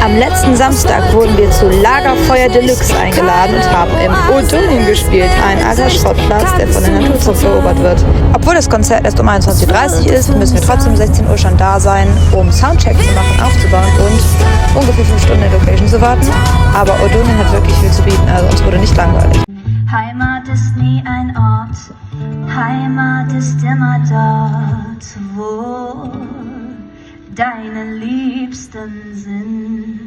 Am letzten Samstag wurden wir zu Lagerfeuer Deluxe eingeladen und haben im Odonien gespielt, ein alter Schrottplatz, der von der Natur zerstört wird. Obwohl das Konzert erst um 21:30 Uhr ist, müssen wir trotzdem um 16 Uhr schon da sein, um Soundcheck zu machen, aufzubauen und ungefähr 5 Stunden in der Location zu warten. Aber Odonien hat wirklich viel zu bieten, also uns wurde nicht langweilig. Heimat ist nie ein Ort, Heimat ist immer dort, wo deine Liebsten sind.